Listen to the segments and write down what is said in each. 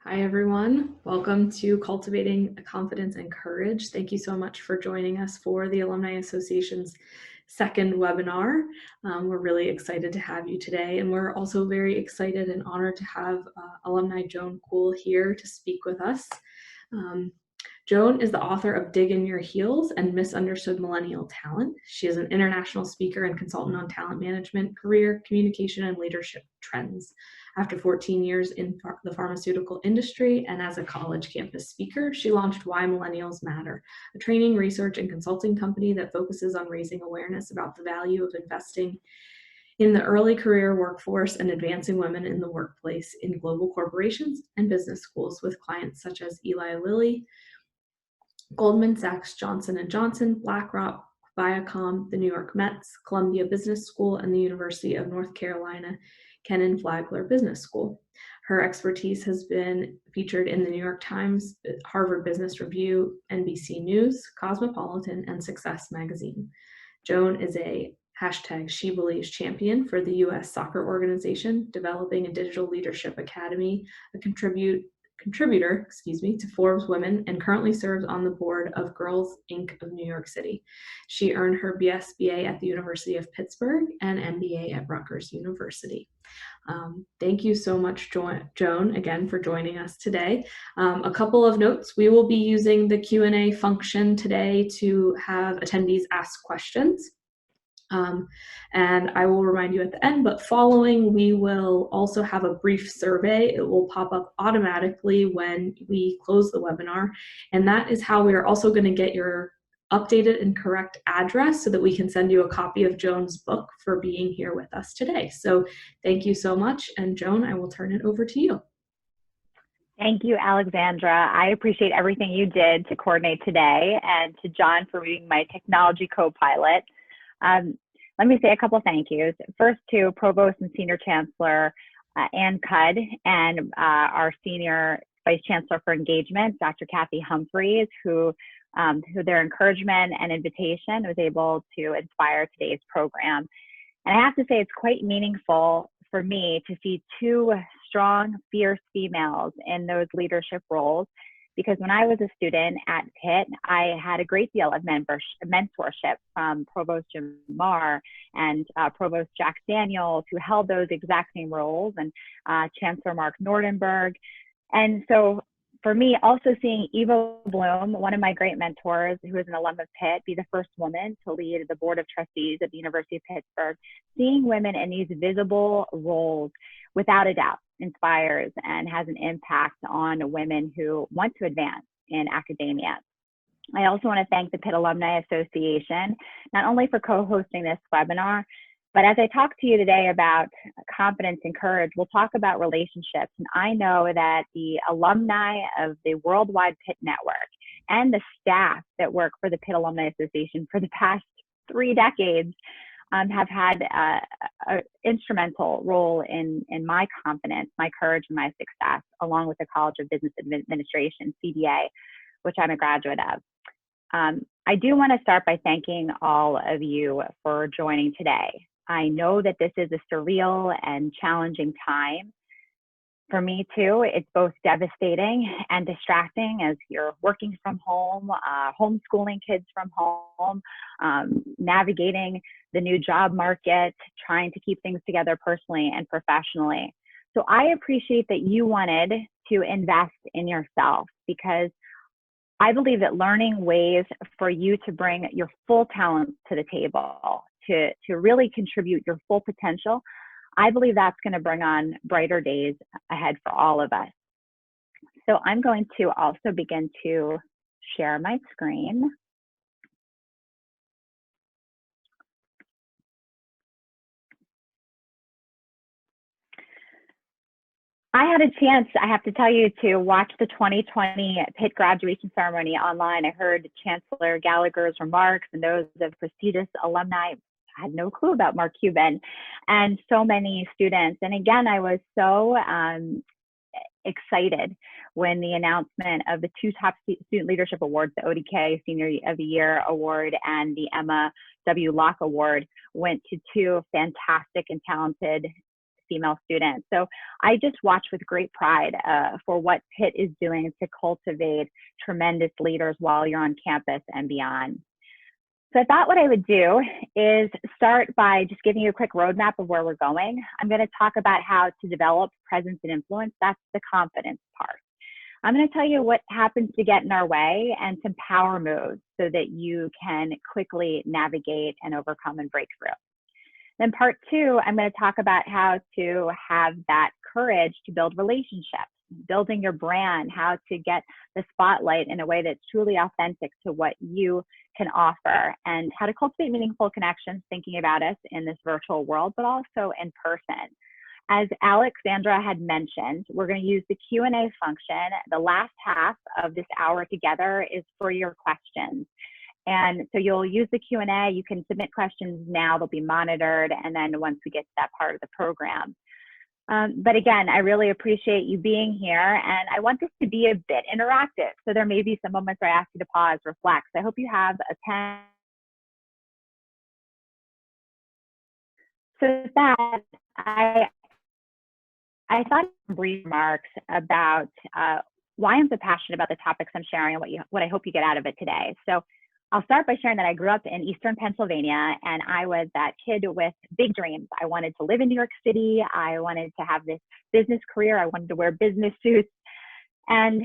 Hi, everyone. Welcome to Cultivating Confidence and Courage. Thank you so much for joining us for the Alumni Association's second webinar. We're really excited to have you today, and we're also very excited and honored to have alumni Joan Kuhl here to speak with us. Joan is the author of Dig in Your Heels and Misunderstood Millennial Talent. She is an international speaker and consultant on talent management, career, communication, and leadership trends. After 14 years in the pharmaceutical industry and as a college campus speaker, she launched Why Millennials Matter, a training, research, and consulting company that focuses on raising awareness about the value of investing in the early career workforce and advancing women in the workplace in global corporations and business schools with clients such as Eli Lilly, Goldman Sachs, Johnson & Johnson, BlackRock, Viacom, the New York Mets, Columbia Business School, and the University of North Carolina Kenan Flagler Business School. Her expertise has been featured in the New York Times, Harvard Business Review, NBC News, Cosmopolitan, and Success Magazine. Joan is a #SheBelieves champion for the U.S. Soccer Organization, developing a digital leadership academy, a contributor to Forbes Women, and currently serves on the board of Girls Inc. of New York City. She earned her BSBA at the University of Pittsburgh and MBA at Rutgers University. Thank you so much, Joan, again, for joining us today. A couple of notes. We will be using the Q&A function today to have attendees ask questions. And I will remind you at the end, but following, we will also have a brief survey. It will pop up automatically when we close the webinar. And that is how we are also going to get your updated and correct address so that we can send you a copy of Joan's book for being here with us today. So thank you so much. And Joan, I will turn it over to you. Thank you, Alexandra. I appreciate everything you did to coordinate today, and to John for being my technology co-pilot. Let me say a couple thank yous. First to Provost and Senior Chancellor Ann Cudd, and our Senior Vice Chancellor for Engagement, Dr. Kathy Humphreys, who their encouragement and invitation was able to inspire today's program. And I have to say it's quite meaningful for me to see two strong, fierce females in those leadership roles, because when I was a student at Pitt, I had a great deal of mentorship from Provost Jim Marr and Provost Jack Daniels, who held those exact same roles, and Chancellor Mark Nordenberg. And so for me, also seeing Eva Bloom, one of my great mentors, who is an alum of Pitt, be the first woman to lead the Board of Trustees at the University of Pittsburgh, seeing women in these visible roles, without a doubt, inspires and has an impact on women who want to advance in academia. I also want to thank the Pitt Alumni Association, not only for co-hosting this webinar, but as I talk to you today about confidence and courage, we'll talk about relationships. And I know that the alumni of the Worldwide Pitt Network and the staff that work for the Pitt Alumni Association for the past 3 decades have had an instrumental role in my confidence, my courage, and my success, along with the College of Business Administration, CBA, which I'm a graduate of. I do want to start by thanking all of you for joining today. I know that this is a surreal and challenging time. For me too, it's both devastating and distracting as you're working from home, homeschooling kids from home, navigating the new job market, trying to keep things together personally and professionally. So I appreciate that you wanted to invest in yourself, because I believe that learning ways for you to bring your full talent to the table, to really contribute your full potential, I believe that's going to bring on brighter days ahead for all of us. So I'm going to also begin to share my screen. I had a chance, I have to tell you, to watch the 2020 Pitt graduation ceremony online. I heard Chancellor Gallagher's remarks and those of prestigious alumni. I had no clue about Mark Cuban and so many students. And again, I was so excited when the announcement of the 2 top student leadership awards, the ODK Senior of the Year Award and the Emma W. Locke Award, went to 2 fantastic and talented female students. So I just watch with great pride for what Pitt is doing to cultivate tremendous leaders while you're on campus and beyond. So I thought what I would do is start by just giving you a quick roadmap of where we're going. I'm going to talk about how to develop presence and influence. That's the confidence part. I'm going to tell you what happens to get in our way and some power moves so that you can quickly navigate and overcome and break through. Then part two, I'm going to talk about how to have that courage to build relationships, building your brand, how to get the spotlight in a way that's truly authentic to what you can offer, and how to cultivate meaningful connections, thinking about us in this virtual world, but also in person. As Alexandra had mentioned, we're going to use the Q&A function. The last half of this hour together is for your questions. And so you'll use the Q&A. You can submit questions now. They'll be monitored. And then once we get to that part of the program. But again, I really appreciate you being here. And I want this to be a bit interactive. So there may be some moments where I ask you to pause, reflect. So I hope you have a pen. So with that, I thought some brief remarks about why I'm so passionate about the topics I'm sharing and what I hope you get out of it today. So I'll start by sharing that I grew up in Eastern Pennsylvania, and I was that kid with big dreams. I wanted to live in New York City. I wanted to have this business career. I wanted to wear business suits. And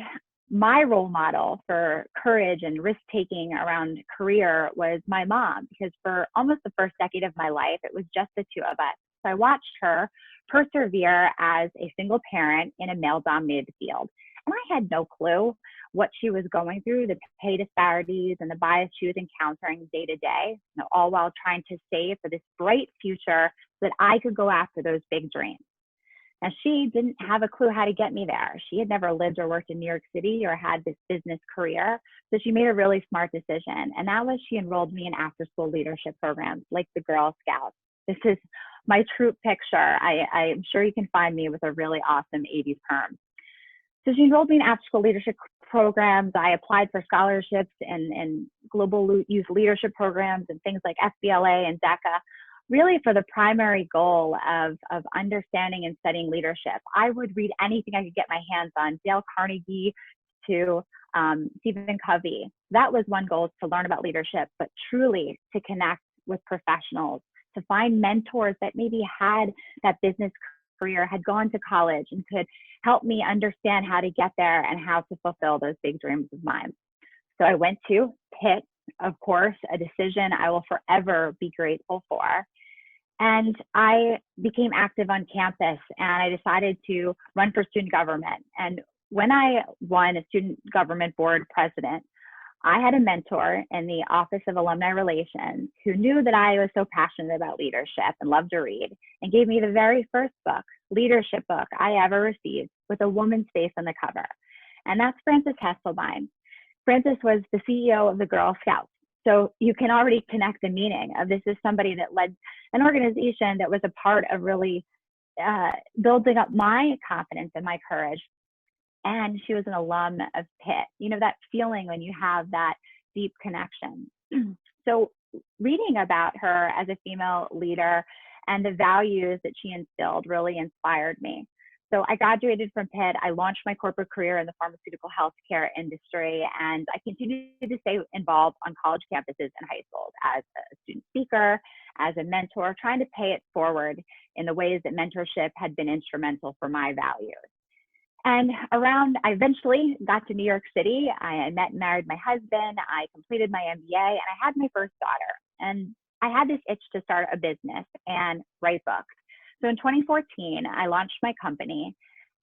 my role model for courage and risk-taking around career was my mom, because for almost the first decade of my life, it was just the two of us. So I watched her persevere as a single parent in a male-dominated field. And I had no clue what she was going through, the pay disparities and the bias she was encountering day to day, all while trying to save for this bright future so that I could go after those big dreams. Now, she didn't have a clue how to get me there. She had never lived or worked in New York City or had this business career. So she made a really smart decision. And that was she enrolled me in after-school leadership programs like the Girl Scouts. This is my troop picture. I'm sure you can find me with a really awesome 80s perm. So she enrolled me in after-school leadership programs. I applied for scholarships and global youth leadership programs and things like FBLA and DECA, really for the primary goal of understanding and studying leadership. I would read anything I could get my hands on, Dale Carnegie to Stephen Covey. That was one goal, to learn about leadership, but truly to connect with professionals, to find mentors that maybe had that business career, had gone to college, and could help me understand how to get there and how to fulfill those big dreams of mine. So I went to Pitt, of course, a decision I will forever be grateful for. And I became active on campus, and I decided to run for student government. And when I won as student government board president, I had a mentor in the Office of Alumni Relations who knew that I was so passionate about leadership and loved to read, and gave me the very first book, leadership book I ever received, with a woman's face on the cover. And that's Frances Hesselbein. Frances was the CEO of the Girl Scouts. So you can already connect the meaning of this is somebody that led an organization that was a part of really building up my confidence and my courage. And she was an alum of Pitt. You know, that feeling when you have that deep connection. So reading about her as a female leader and the values that she instilled really inspired me. So I graduated from Pitt. I launched my corporate career in the pharmaceutical healthcare industry, and I continued to stay involved on college campuses and high schools as a student speaker, as a mentor, trying to pay it forward in the ways that mentorship had been instrumental for my values. And I eventually got to New York City. I met and married my husband. I completed my MBA, and I had my first daughter. And I had this itch to start a business and write books. So in 2014, I launched my company.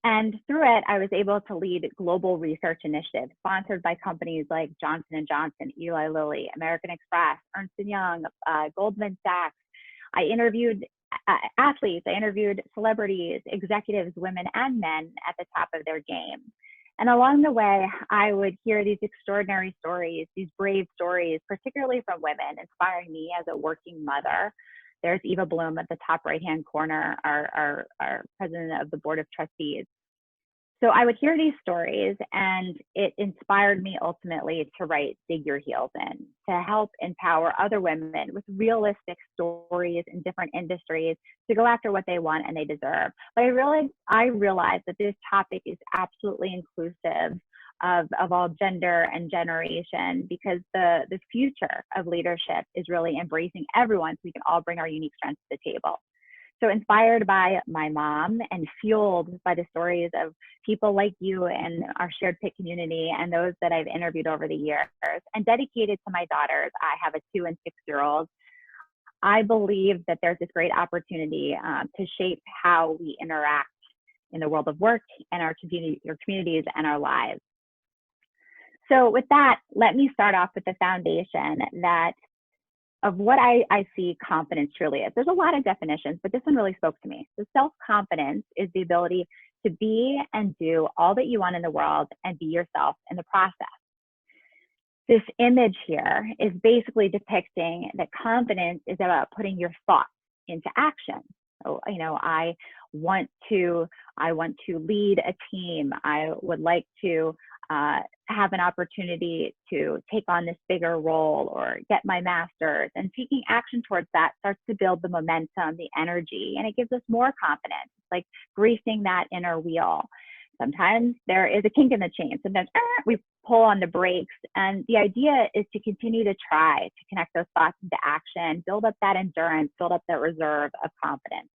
And through it, I was able to lead global research initiatives sponsored by companies like Johnson & Johnson, Eli Lilly, American Express, Ernst & Young, Goldman Sachs. I interviewed athletes, I interviewed celebrities, executives, women and men at the top of their game. And along the way, I would hear these extraordinary stories, these brave stories, particularly from women, inspiring me as a working mother. There's Eva Bloom at the top right-hand corner, our president of the board of trustees. So I would hear these stories, and it inspired me ultimately to write Dig Your Heels In, to help empower other women with realistic stories in different industries to go after what they want and they deserve. But I realized that this topic is absolutely inclusive of all gender and generation, because the future of leadership is really embracing everyone so we can all bring our unique strengths to the table. So inspired by my mom and fueled by the stories of people like you and our shared pit community and those that I've interviewed over the years, and dedicated to my daughters, I have a 2 and 6-year-old. I believe that there's this great opportunity to shape how we interact in the world of work and our communities and our lives. So with that, let me start off with the foundation that of what I see confidence truly is. There's a lot of definitions, but this one really spoke to me. So self-confidence is the ability to be and do all that you want in the world and be yourself in the process. This image here is basically depicting that confidence is about putting your thoughts into action. So, I want to lead a team. I would like to have an opportunity to take on this bigger role or get my master's, and taking action towards that starts to build the momentum, the energy, and it gives us more confidence. It's like greasing that inner wheel. Sometimes there is a kink in the chain. Sometimes we pull on the brakes, and the idea is to continue to try to connect those thoughts into action, build up that endurance, build up that reserve of confidence.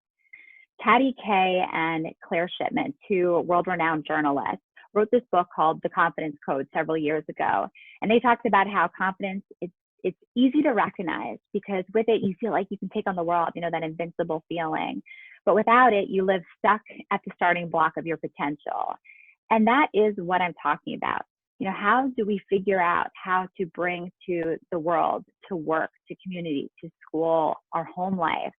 Patty Kay and Claire Shipman, 2 world-renowned journalists, wrote this book called The Confidence Code several years ago. And they talked about how confidence, it's easy to recognize, because with it, you feel like you can take on the world, that invincible feeling. But without it, you live stuck at the starting block of your potential. And that is what I'm talking about. How do we figure out how to bring to the world, to work, to community, to school, our home life,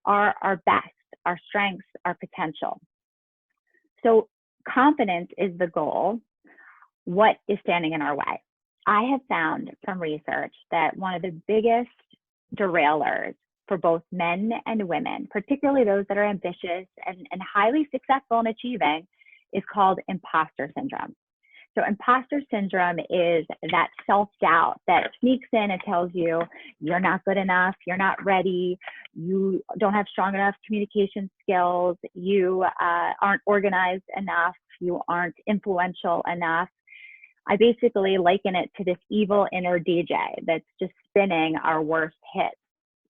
our best, our strengths, our potential? So confidence is the goal. What is standing in our way? I have found from research that one of the biggest derailers for both men and women, particularly those that are ambitious and highly successful in achieving, is called imposter syndrome. So imposter syndrome is that self-doubt that sneaks in and tells you you're not good enough, you're not ready, you don't have strong enough communication skills, you aren't organized enough, you aren't influential enough. I basically liken it to this evil inner DJ that's just spinning our worst hits.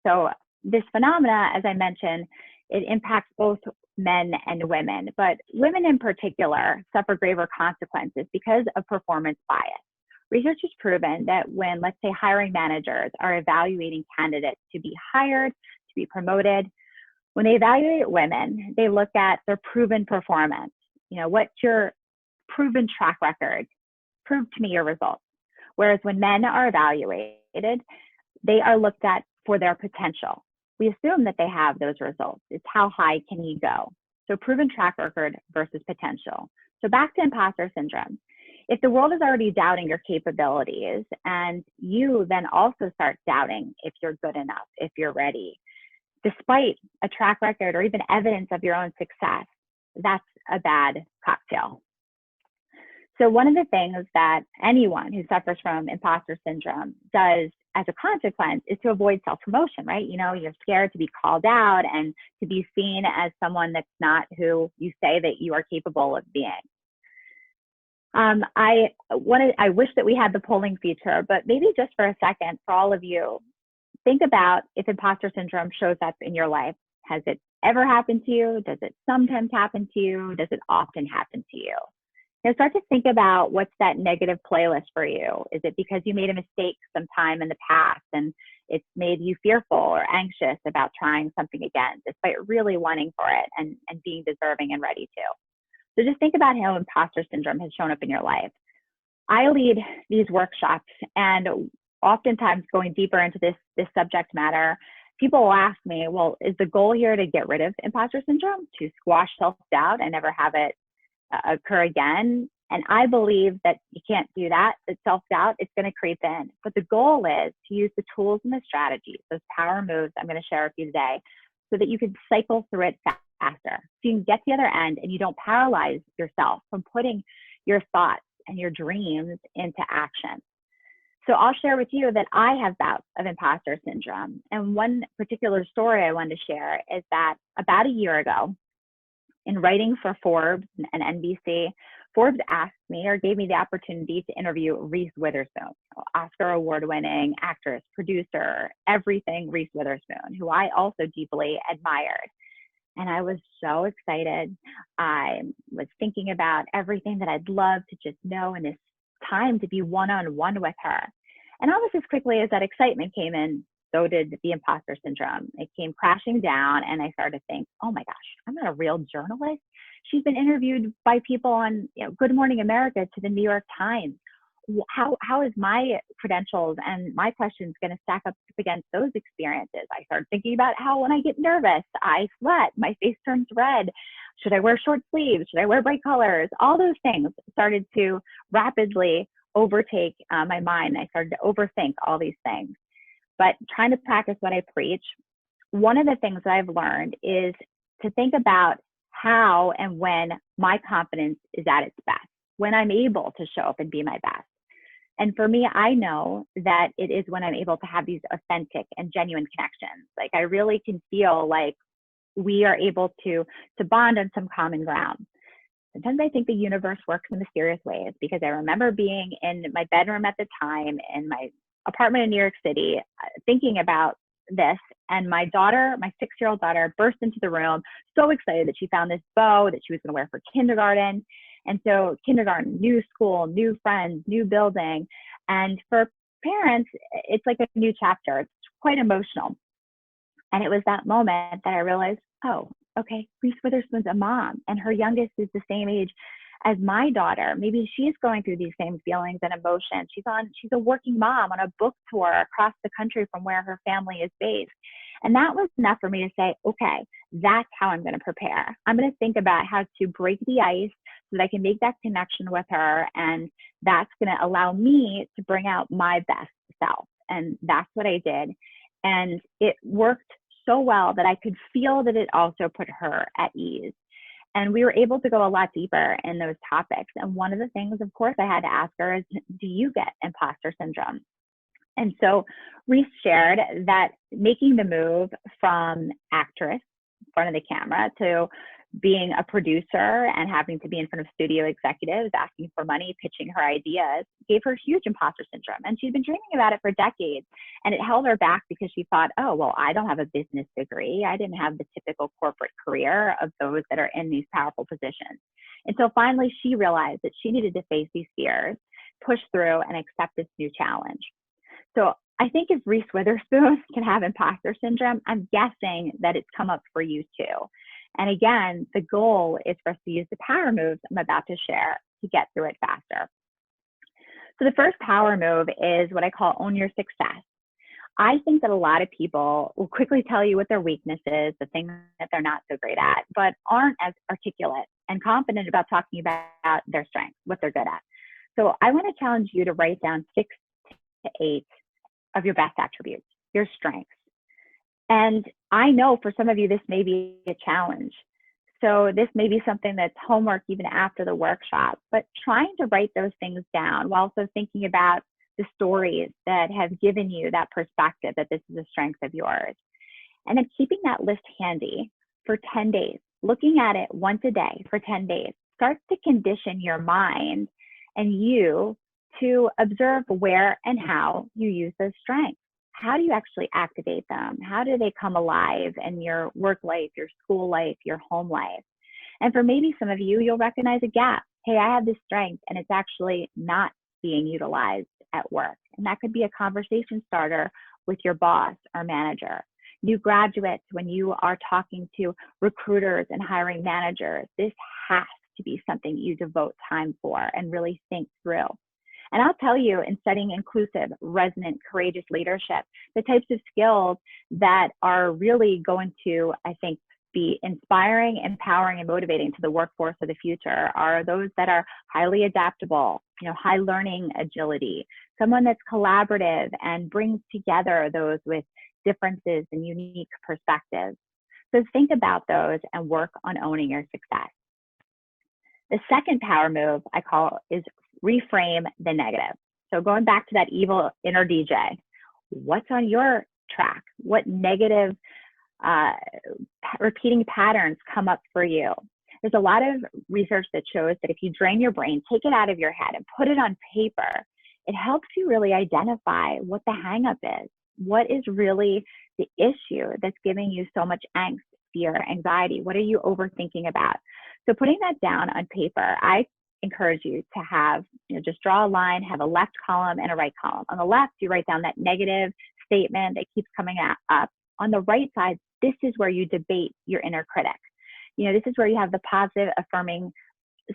So this phenomena, as I mentioned, it impacts both men and women, but women in particular suffer graver consequences because of performance bias. Research has proven that when, let's say, hiring managers are evaluating candidates to be hired, to be promoted, when they evaluate women, they look at their proven performance. What's your proven track record? Prove to me your results. Whereas when men are evaluated, they are looked at for their potential. We assume that they have those results. It's how high can he go? So proven track record versus potential. So back to imposter syndrome. If the world is already doubting your capabilities, and you then also start doubting if you're good enough, if you're ready, despite a track record or even evidence of your own success, that's a bad cocktail. So one of the things that anyone who suffers from imposter syndrome does as a consequence is to avoid self-promotion, right? You're scared to be called out and to be seen as someone that's not who you say that you are capable of being. I wish that we had the polling feature, but maybe just for a second, for all of you, think about if imposter syndrome shows up in your life. Has it ever happened to you? Does it sometimes happen to you? Does it often happen to you? Start to think about what's that negative playlist for you. Is it because you made a mistake sometime in the past and it's made you fearful or anxious about trying something again, despite really wanting for it and being deserving and ready to? So just think about how imposter syndrome has shown up in your life. I lead these workshops, and oftentimes going deeper into this subject matter, people will ask me, well, is the goal here to get rid of imposter syndrome, to squash self-doubt and never have it occur again? And I believe that you can't do that. That self-doubt, it's going to creep in. But the goal is to use the tools and the strategies, those power moves I'm going to share with you today, so that you can cycle through it faster. So you can get to the other end and you don't paralyze yourself from putting your thoughts and your dreams into action. So I'll share with you that I have bouts of imposter syndrome. And one particular story I wanted to share is that about a year ago, in writing for Forbes and NBC, Forbes asked me or gave me the opportunity to interview Reese Witherspoon, Oscar award-winning actress, producer, everything Reese Witherspoon, who I also deeply admired. And I was so excited. I was thinking about everything that I'd love to just know in this time to be one-on-one with her. And almost as quickly as that excitement came in, so did the imposter syndrome. It came crashing down, and I started to think, oh my gosh, I'm not a real journalist. She's been interviewed by people on Good Morning America to the New York Times. How is my credentials and my questions going to stack up against those experiences? I started thinking about how when I get nervous, I sweat, my face turns red. Should I wear short sleeves? Should I wear bright colors? All those things started to rapidly overtake my mind. I started to overthink all these things. But trying to practice what I preach, one of the things that I've learned is to think about how and when my confidence is at its best, when I'm able to show up and be my best. And for me, I know that it is when I'm able to have these authentic and genuine connections. Like I really can feel like we are able to bond on some common ground. Sometimes I think the universe works in mysterious ways, because I remember being in my bedroom at the time in my apartment in New York City, thinking about this, and my daughter, my 6-year-old daughter, burst into the room, so excited that she found this bow that she was going to wear for kindergarten. And so kindergarten, new school, new friends, new building. And for parents, it's like a new chapter. It's quite emotional. And it was that moment that I realized, oh, okay, Reese Witherspoon's a mom, and her youngest is the same age as my daughter. Maybe she's going through these same feelings and emotions. She's a working mom on a book tour across the country from where her family is based. And that was enough for me to say, okay, that's how I'm going to prepare. I'm going to think about how to break the ice so that I can make that connection with her. And that's going to allow me to bring out my best self. And that's what I did. And it worked so well that I could feel that it also put her at ease. And we were able to go a lot deeper in those topics. And one of the things, of course, I had to ask her is, do you get imposter syndrome? And so Reese shared that making the move from actress in front of the camera to being a producer and having to be in front of studio executives, asking for money, pitching her ideas, gave her huge imposter syndrome. And she'd been dreaming about it for decades. And it held her back because she thought, oh, well, I don't have a business degree. I didn't have the typical corporate career of those that are in these powerful positions. And so finally, she realized that she needed to face these fears, push through, and accept this new challenge. So I think if Reese Witherspoon can have imposter syndrome, I'm guessing that it's come up for you too. And again, the goal is for us to use the power moves I'm about to share to get through it faster. So the first power move is what I call own your success. I think that a lot of people will quickly tell you what their weakness is, the thing that they're not so great at, but aren't as articulate and confident about talking about their strengths, what they're good at. So I want to challenge you to write down 6 to 8 of your best attributes, your strengths. And I know for some of you, this may be a challenge. So this may be something that's homework even after the workshop, but trying to write those things down while also thinking about the stories that have given you that perspective that this is a strength of yours. And then keeping that list handy for 10 days, looking at it once a day for 10 days, starts to condition your mind and you to observe where and how you use those strengths. How do you actually activate them? How do they come alive in your work life, your school life, your home life? And for maybe some of you, you'll recognize a gap. Hey, I have this strength and it's actually not being utilized at work. And that could be a conversation starter with your boss or manager. New graduates, when you are talking to recruiters and hiring managers, this has to be something you devote time for and really think through. And I'll tell you, in studying inclusive, resonant, courageous leadership, the types of skills that are really going to, I think, be inspiring, empowering, and motivating to the workforce of the future are those that are highly adaptable, high learning agility, someone that's collaborative and brings together those with differences and unique perspectives. So think about those and work on owning your success. The second power move I call is reframe the negative. So going back to that evil inner DJ, what's on your track? What negative repeating patterns come up for you? There's a lot of research that shows that if you drain your brain, take it out of your head and put it on paper, it helps you really identify what the hangup is. What is really the issue that's giving you so much angst, fear, anxiety? What are you overthinking about? So putting that down on paper, I encourage you to have, just draw a line, have a left column and a right column. On the left, you write down that negative statement that keeps coming up. On the right side, this is where you debate your inner critic. This is where you have the positive, affirming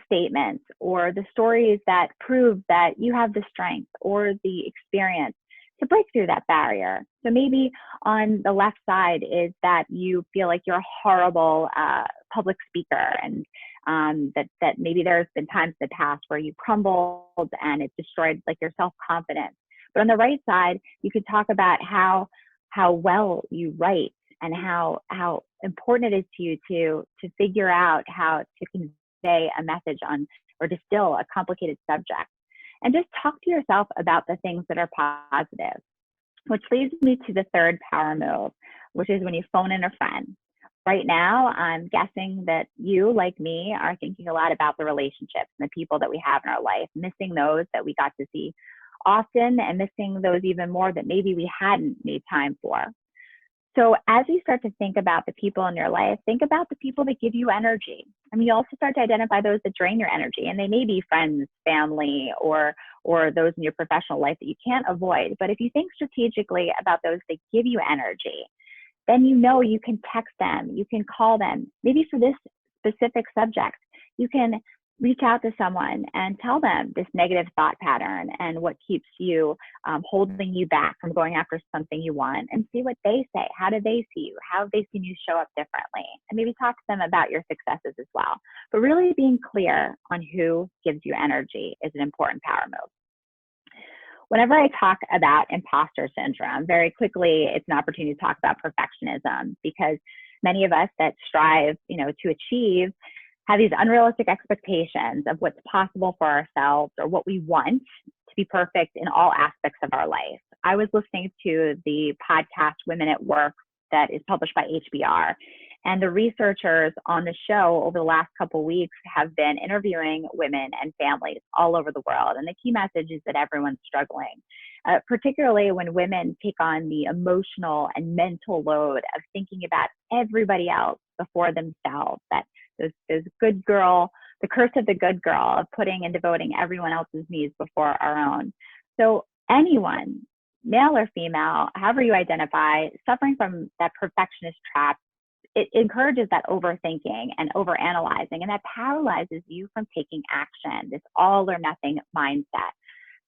statements or the stories that prove that you have the strength or the experience to break through that barrier. So maybe on the left side is that you feel like you're a horrible public speaker, and that maybe there's been times in the past where you crumbled and it destroyed like your self-confidence. But on the right side, you could talk about how well you write and how important it is to you to figure out how to convey a message on or distill a complicated subject. And just talk to yourself about the things that are positive, which leads me to the third power move, which is when you phone in a friend. Right now, I'm guessing that you, like me, are thinking a lot about the relationships and the people that we have in our life, missing those that we got to see often and missing those even more that maybe we hadn't made time for. So as you start to think about the people in your life, think about the people that give you energy. You also start to identify those that drain your energy, and they may be friends, family, or those in your professional life that you can't avoid. But if you think strategically about those that give you energy, then you can text them, you can call them. Maybe for this specific subject, you can reach out to someone and tell them this negative thought pattern and what keeps you holding you back from going after something you want, and see what they say. How do they see you? How have they seen you show up differently? And maybe talk to them about your successes as well. But really being clear on who gives you energy is an important power move. Whenever I talk about imposter syndrome, very quickly, it's an opportunity to talk about perfectionism, because many of us that strive, to achieve have these unrealistic expectations of what's possible for ourselves or what we want to be perfect in all aspects of our life. I was listening to the podcast Women at Work that is published by HBR, and the researchers on the show over the last couple of weeks have been interviewing women and families all over the world. And the key message is that everyone's struggling, particularly when women take on the emotional and mental load of thinking about everybody else before themselves. That there's good girl, the curse of the good girl of putting and devoting everyone else's needs before our own. So anyone, male or female, however you identify, suffering from that perfectionist trap, it encourages that overthinking and overanalyzing, and that paralyzes you from taking action, this all or nothing mindset.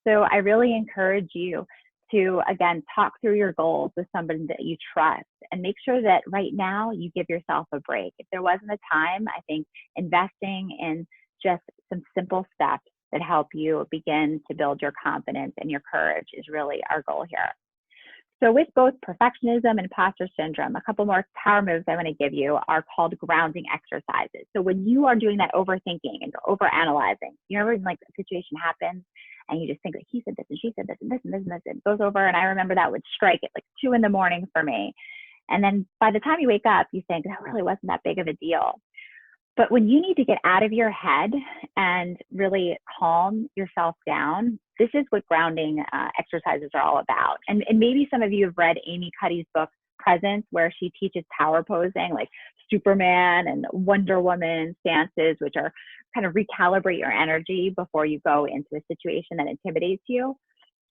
So I really encourage you to, again, talk through your goals with somebody that you trust, and make sure that right now you give yourself a break. If there wasn't a time, I think investing in just some simple steps that help you begin to build your confidence and your courage is really our goal here. So with both perfectionism and imposter syndrome, a couple more power moves I want to give you are called grounding exercises. So when you are doing that overthinking and overanalyzing, when like a situation happens and you just think like, he said this and she said this and this and this and this, it goes over. And I remember that would strike at like 2 a.m. for me. And then by the time you wake up, you think that really wasn't that big of a deal. But when you need to get out of your head and really calm yourself down, this is what grounding exercises are all about. And maybe some of you have read Amy Cuddy's book, Presence, where she teaches power posing like Superman and Wonder Woman stances, which are kind of recalibrate your energy before you go into a situation that intimidates you.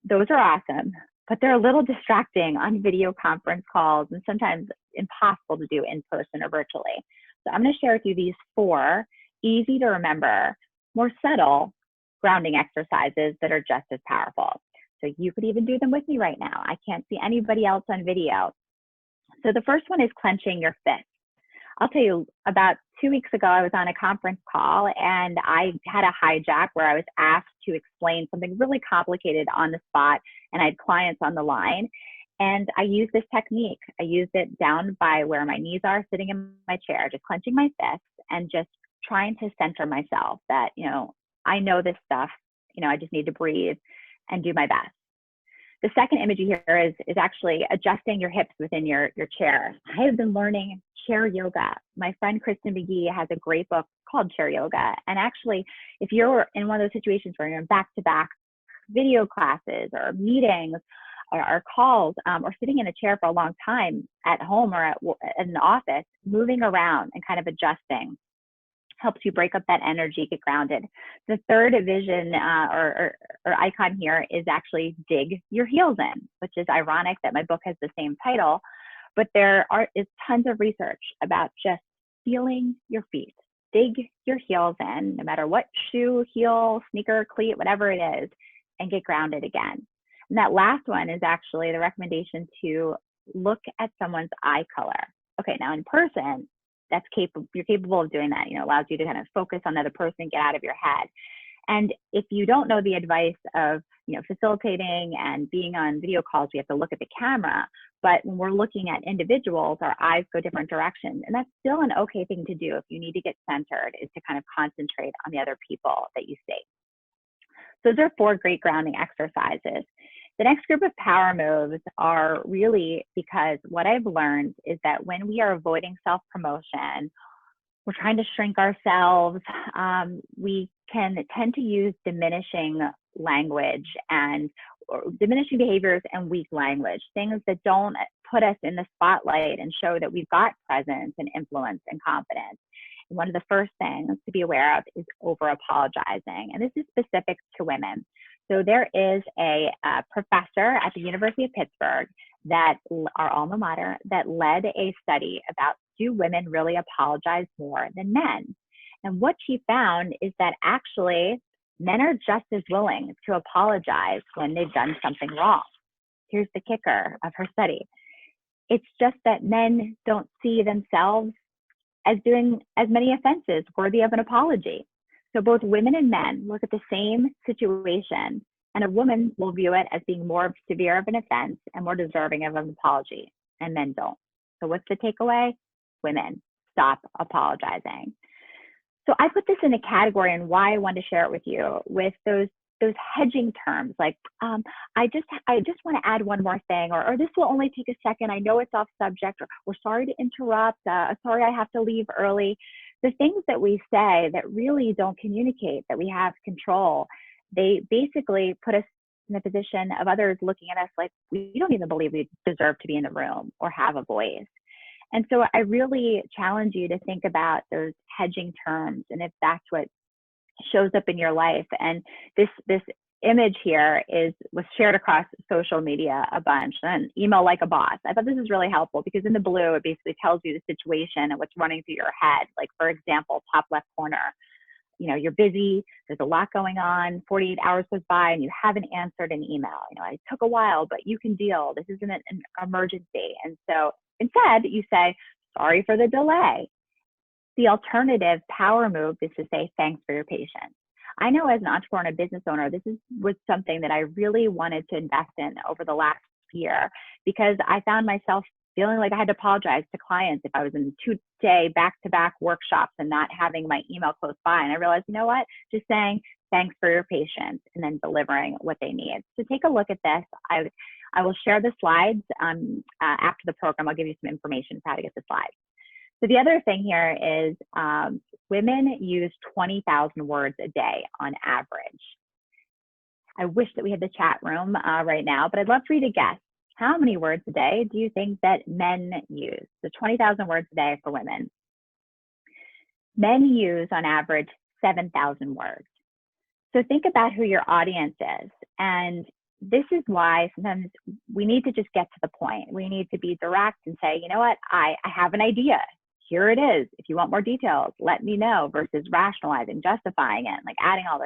Those are awesome, but they're a little distracting on video conference calls and sometimes impossible to do in person or virtually. So I'm going to share with you these 4 easy to remember, more subtle grounding exercises that are just as powerful. So you could even do them with me right now. I can't see anybody else on video. So the first one is clenching your fist. I'll tell you, about 2 weeks ago, I was on a conference call and I had a hijack where I was asked to explain something really complicated on the spot, and I had clients on the line. And I use this technique. I use it down by where my knees are, sitting in my chair, just clenching my fists and just trying to center myself that, I know this stuff, I just need to breathe and do my best. The second image you hear is actually adjusting your hips within your chair. I have been learning chair yoga. My friend Kristen McGee has a great book called Chair Yoga. And actually, if you're in one of those situations where you're in back-to-back video classes or meetings or calls, or sitting in a chair for a long time at home or in the office, moving around and kind of adjusting helps you break up that energy, get grounded. The third vision or icon here is actually dig your heels in, which is ironic that my book has the same title, but there is tons of research about just feeling your feet. Dig your heels in, no matter what shoe, heel, sneaker, cleat, whatever it is, and get grounded again. And that last one is actually the recommendation to look at someone's eye color. Okay, now in person, you're capable of doing that. Allows you to kind of focus on the other person, get out of your head. And if you don't know the advice of, facilitating and being on video calls, we have to look at the camera. But when we're looking at individuals, our eyes go different directions. And that's still an okay thing to do if you need to get centered, is to kind of concentrate on the other people that you see. So those are 4 great grounding exercises. The next group of power moves are really because what I've learned is that when we are avoiding self-promotion, we're trying to shrink ourselves, we can tend to use diminishing language and diminishing behaviors and weak language, things that don't put us in the spotlight and show that we've got presence and influence and confidence. And one of the first things to be aware of is over-apologizing. And this is specific to women. So there is a professor at the University of Pittsburgh, that our alma mater, that led a study about, do women really apologize more than men? And what she found is that actually men are just as willing to apologize when they've done something wrong. Here's the kicker of her study. It's just that men don't see themselves as doing as many offenses worthy of an apology. So both women and men look at the same situation, and a woman will view it as being more severe of an offense and more deserving of an apology, and men don't. So what's the takeaway? Women, stop apologizing. So I put this in a category, and why I wanted to share it with you, with those hedging terms, like I just want to add one more thing, or this will only take a second. I know it's off subject, or we're sorry to interrupt. Sorry, I have to leave early. The things that we say that really don't communicate that we have control, they basically put us in the position of others looking at us like we don't even believe we deserve to be in the room or have a voice. And so I really challenge you to think about those hedging terms, and if that's what shows up in your life. And this image here was shared across social media a bunch, and Email Like a Boss. I thought this is really helpful because in the blue, it basically tells you the situation and what's running through your head. Like, for example, top left corner, you're busy, there's a lot going on, 48 hours goes by and you haven't answered an email. It took a while, but you can deal. This isn't an emergency. And so instead you say, sorry for the delay. The alternative power move is to say, thanks for your patience. I know as an entrepreneur and a business owner, this was something that I really wanted to invest in over the last year, because I found myself feeling like I had to apologize to clients if I was in 2-day back-to-back workshops and not having my email close by. And I realized, just saying thanks for your patience and then delivering what they need. So take a look at this. I will share the slides after the program. I'll give you some information for how to get the slides. So the other thing here is women use 20,000 words a day on average. I wish that we had the chat room right now, but I'd love for you to guess. How many words a day do you think that men use? So 20,000 words a day for women. Men use on average 7,000 words. So think about who your audience is. And this is why sometimes we need to just get to the point. We need to be direct and say, I have an idea. Here it is. If you want more details, let me know, versus rationalizing, justifying it, like adding all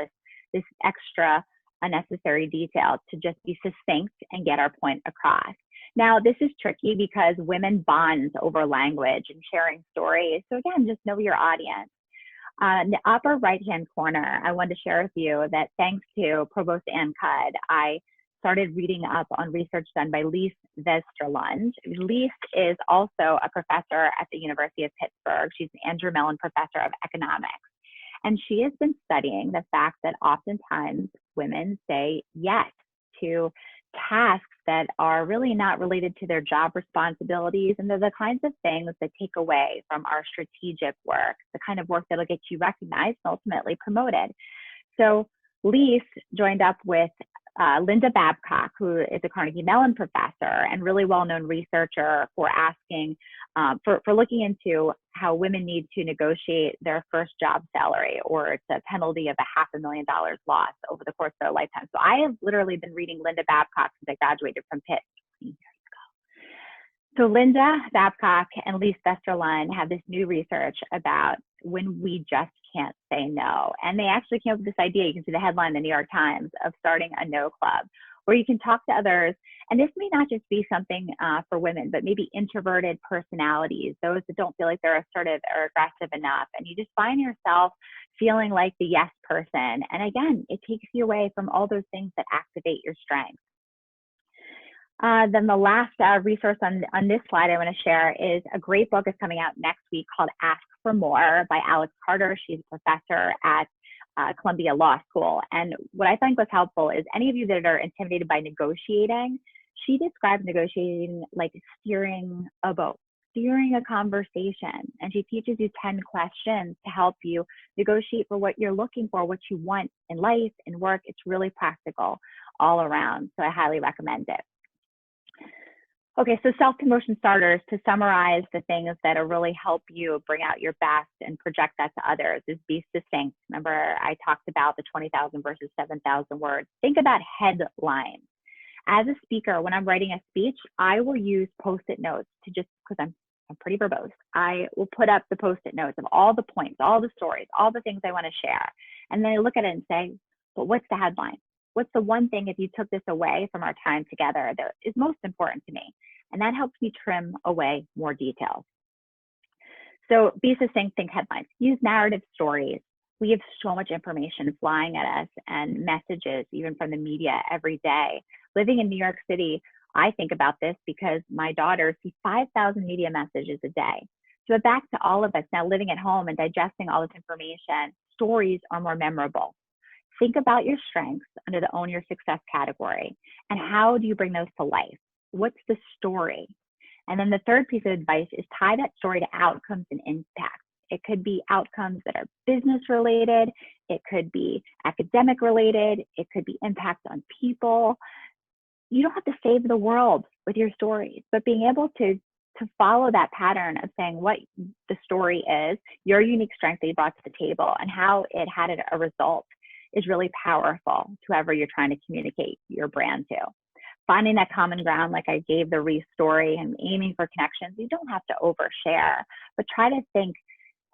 this extra unnecessary detail to just be succinct and get our point across. Now, this is tricky because women bond over language and sharing stories. So again, just know your audience. In the upper right-hand corner, I wanted to share with you that thanks to Provost Ann Cudd, I started reading up on research done by Lise Westerlund. Lise is also a professor at the University of Pittsburgh. She's an Andrew Mellon Professor of Economics. And she has been studying the fact that oftentimes women say yes to tasks that are really not related to their job responsibilities. And they're the kinds of things that take away from our strategic work, the kind of work that'll get you recognized and ultimately promoted. So Lise joined up with Linda Babcock, who is a Carnegie Mellon professor and really well-known researcher for asking, for looking into how women need to negotiate their first job salary, or it's a penalty of $500,000 loss over the course of their lifetime. So I have literally been reading Linda Babcock since I graduated from Pitt 20 years ago. So Linda Babcock and Lise Westerlund have this new research about when we just can't say no. And they actually came up with this idea, you can see the headline in the New York Times, of starting a no club, where you can talk to others. And this may not just be something for women, but maybe introverted personalities, those that don't feel like they're assertive or aggressive enough. And you just find yourself feeling like the yes person. And again, it takes you away from all those things that activate your strengths. Then the last resource on this slide I want to share is a great book that's coming out next week called Ask for More by Alex Carter. She's a professor at Columbia Law School. And what I think was helpful is any of you that are intimidated by negotiating, she describes negotiating like steering a boat, steering a conversation. And she teaches you 10 questions to help you negotiate for what you're looking for, what you want in life, in work. It's really practical all around. So I highly recommend it. Okay, so self-promotion starters, to summarize the things that'll really help you bring out your best and project that to others, is be succinct. Remember, I talked about the 20,000 versus 7,000 words. Think about headlines. As a speaker, when I'm writing a speech, I will use Post-it notes to just, because I'm pretty verbose, I will put up the Post-it notes of all the points, all the stories, all the things I want to share. And then I look at it and say, but what's the headline? What's the one thing, if you took this away from our time together, that is most important to me? And that helps me trim away more details. So be succinct, think headlines. Use narrative stories. We have so much information flying at us and messages, even from the media, every day. Living in New York City, I think about this because my daughter sees 5,000 media messages a day. So back to all of us now living at home and digesting all this information, stories are more memorable. Think about your strengths under the Own Your Success category, and how do you bring those to life? What's the story? And then the third piece of advice is tie that story to outcomes and impact. It could be outcomes that are business related. It could be academic related. It could be impacts on people. You don't have to save the world with your stories, but being able to follow that pattern of saying what the story is, your unique strength that you brought to the table, and how it had a result is really powerful to whoever you're trying to communicate your brand to. Finding that common ground, like I gave the Reese story, and aiming for connections. You don't have to overshare, but try to think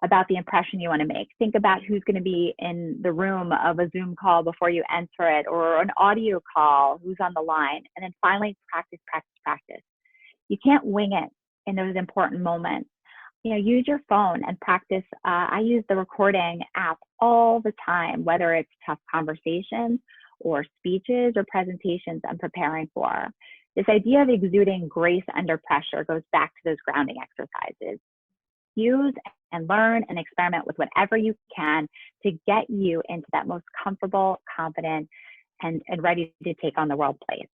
about the impression you want to make. Think about who's going to be in the room of a Zoom call before you enter it, or an audio call, who's on the line. And then finally, practice, practice, practice. You can't wing it in those important moments. You know, use your phone and practice. I use the recording app all the time, whether it's tough conversations or speeches or presentations I'm preparing for. This idea of exuding grace under pressure goes back to those grounding exercises. Use and learn and experiment with whatever you can to get you into that most comfortable, confident, and ready to take on the world place.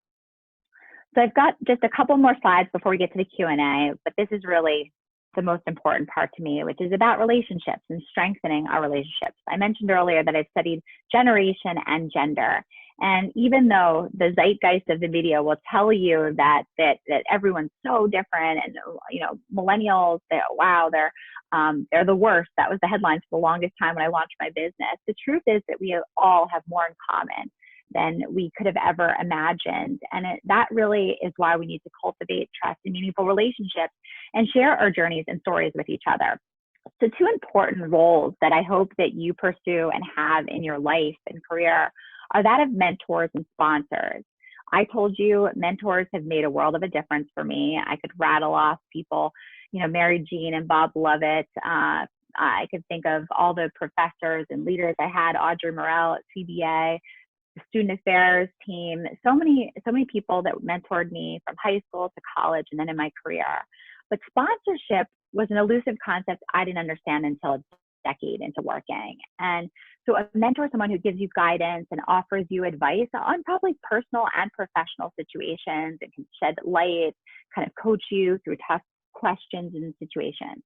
So I've got just a couple more slides before we get to the Q&A, but this is really the most important part to me, which is about relationships and strengthening our relationships. I mentioned earlier that I've studied generation and gender. And even though the zeitgeist of the media will tell you that everyone's so different, and you know, millennials, wow, they're the worst. That was the headlines for the longest time when I launched my business. The truth is that we all have more in common than we could have ever imagined. And that really is why we need to cultivate trust and meaningful relationships and share our journeys and stories with each other. So 2 important roles that I hope that you pursue and have in your life and career are that of mentors and sponsors. I told you mentors have made a world of a difference for me. I could rattle off people, you know, Mary Jean and Bob Lovett. I could think of all the professors and leaders I had, Audrey Morell at CBA, student affairs team, so many people that mentored me from high school to college and then in my career. But sponsorship was an elusive concept I didn't understand until a decade into working. And so a mentor is someone who gives you guidance and offers you advice on probably personal and professional situations and can shed light, kind of coach you through tough questions and situations.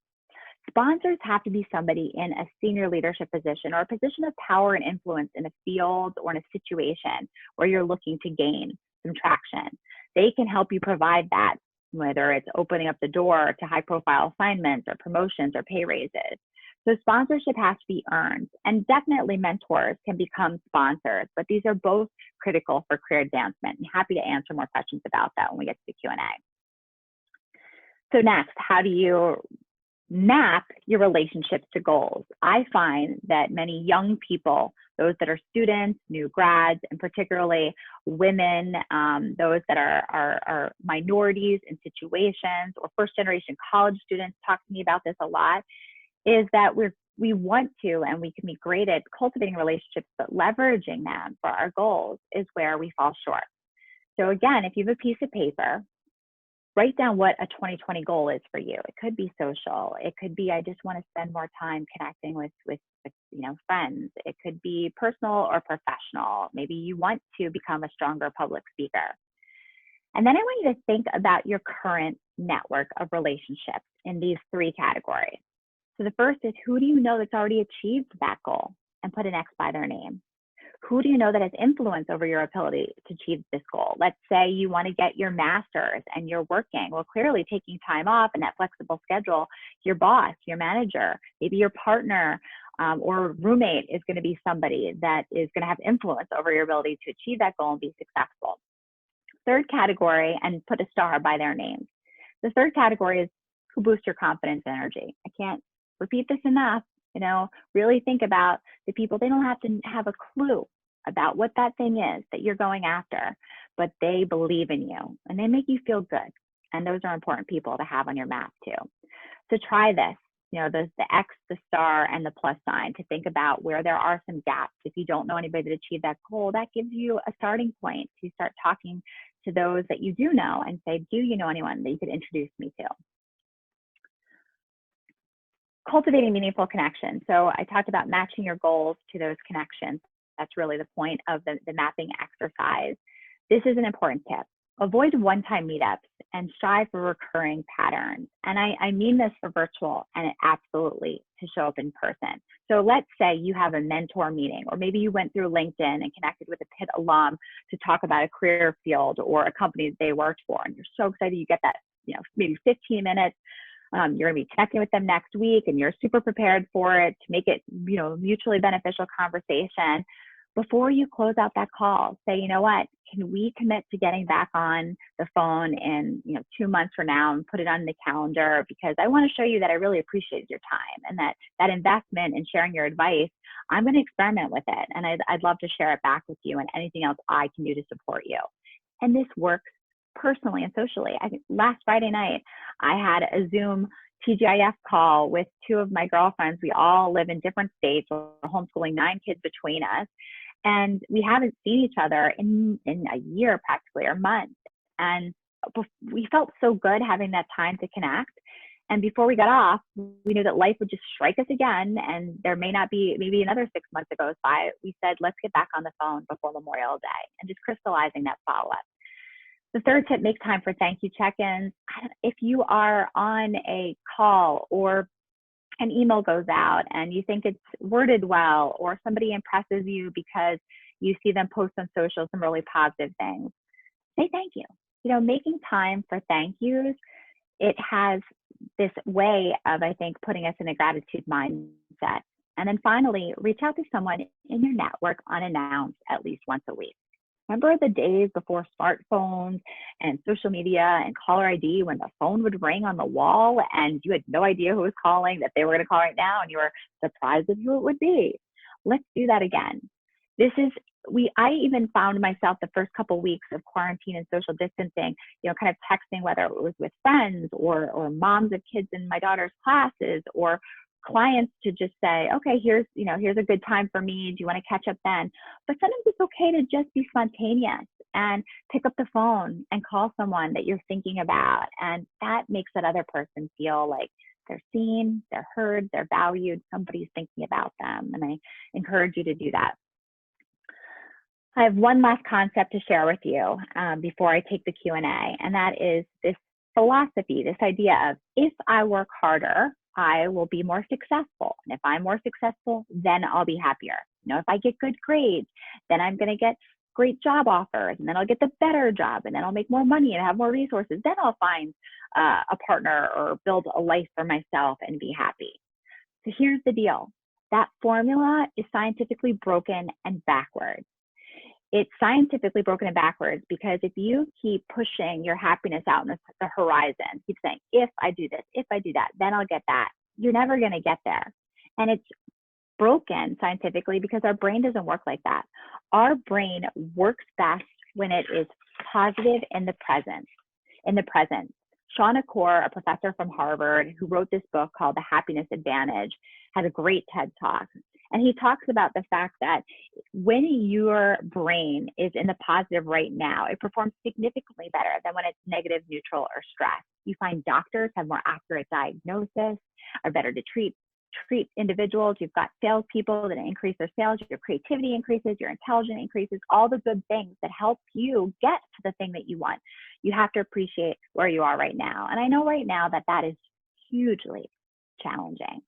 Sponsors have to be somebody in a senior leadership position or a position of power and influence in a field or in a situation where you're looking to gain some traction. They can help you provide that, whether it's opening up the door to high profile assignments or promotions or pay raises. So sponsorship has to be earned, and definitely mentors can become sponsors, but these are both critical for career advancement. I'm happy to answer more questions about that when we get to the Q&A. So next, how do you map your relationships to goals? I find that many young people, those that are students, new grads, and particularly women, those that are minorities in situations, or first generation college students talk to me about this a lot, is that we want to, and we can be great at cultivating relationships, but leveraging them for our goals is where we fall short. So again, if you have a piece of paper, write down what a 2020 goal is for you. It could be social. It could be, I just want to spend more time connecting with friends. It could be personal or professional. Maybe you want to become a stronger public speaker. And then I want you to think about your current network of relationships in these three categories. So the first is, who do you know that's already achieved that goal? And put an X by their name. Who do you know that has influence over your ability to achieve this goal? Let's say you want to get your master's and you're working. Well, clearly taking time off and that flexible schedule, your boss, your manager, maybe your partner or roommate is going to be somebody that is going to have influence over your ability to achieve that goal and be successful. Third category, and put a star by their names. The third category is who boosts your confidence and energy. I can't repeat this enough. Really think about the people. They don't have to have a clue about what that thing is that you're going after, but they believe in you and they make you feel good. And those are important people to have on your map too. So try this, the X, the star, and the plus sign, to think about where there are some gaps. If you don't know anybody that achieved that goal, that gives you a starting point to start talking to those that you do know and say, do you know anyone that you could introduce me to? Cultivating meaningful connections. So I talked about matching your goals to those connections. That's really the point of the mapping exercise. This is an important tip. Avoid one-time meetups and strive for recurring patterns. And I mean this for virtual and absolutely to show up in person. So let's say you have a mentor meeting, or maybe you went through LinkedIn and connected with a Pitt alum to talk about a career field or a company that they worked for. And you're so excited you get that, maybe 15 minutes. You're going to be connecting with them next week and you're super prepared for it to make it, mutually beneficial conversation. Before you close out that call, say, you know what, can we commit to getting back on the phone in, 2 months from now, and put it on the calendar, because I want to show you that I really appreciated your time and that investment in sharing your advice, I'm going to experiment with it. And I'd love to share it back with you and anything else I can do to support you. And this works personally and socially. Last Friday night, I had a Zoom TGIF call with 2 of my girlfriends. We all live in different states. We're homeschooling 9 kids between us. And we haven't seen each other in a year practically, or months. And we felt so good having that time to connect. And before we got off, we knew that life would just strike us again. And there may not be, maybe another 6 months that goes by. We said, let's get back on the phone before Memorial Day, and just crystallizing that follow-up. The third tip, make time for thank you check-ins. If you are on a call or an email goes out and you think it's worded well, or somebody impresses you because you see them post on social some really positive things, say thank you. Making time for thank yous, it has this way of, I think, putting us in a gratitude mindset. And then finally, reach out to someone in your network unannounced at least once a week. Remember the days before smartphones and social media and caller ID, when the phone would ring on the wall and you had no idea who was calling, that they were going to call right now, and you were surprised at who it would be? Let's do that again. I even found myself the first couple of weeks of quarantine and social distancing, kind of texting, whether it was with friends or moms of kids in my daughter's classes, or clients to just say, okay, here's a good time for me. Do you want to catch up then? But sometimes it's okay to just be spontaneous and pick up the phone and call someone that you're thinking about. And that makes that other person feel like they're seen, they're heard, they're valued, somebody's thinking about them. And I encourage you to do that. I have one last concept to share with you before I take the Q&A, and that is this philosophy, this idea of if I work harder, I will be more successful. And if I'm more successful, then I'll be happier. If I get good grades, then I'm going to get great job offers, and then I'll get the better job, and then I'll make more money and have more resources. Then I'll find a partner or build a life for myself and be happy. So here's the deal. That formula is scientifically broken and backwards. It's scientifically broken and backwards because if you keep pushing your happiness out in the horizon, keep saying, if I do this, if I do that, then I'll get that, you're never going to get there. And it's broken scientifically because our brain doesn't work like that. Our brain works best when it is positive in the present. Joan Kuhl, a professor from Harvard who wrote this book called The Happiness Advantage, has a great TED Talk. And he talks about the fact that when your brain is in the positive right now, it performs significantly better than when it's negative, neutral, or stressed. You find doctors have more accurate diagnosis, are better to treat individuals. You've got salespeople that increase their sales, your creativity increases, your intelligence increases, all the good things that help you get to the thing that you want. You have to appreciate where you are right now. And I know right now that is hugely challenging,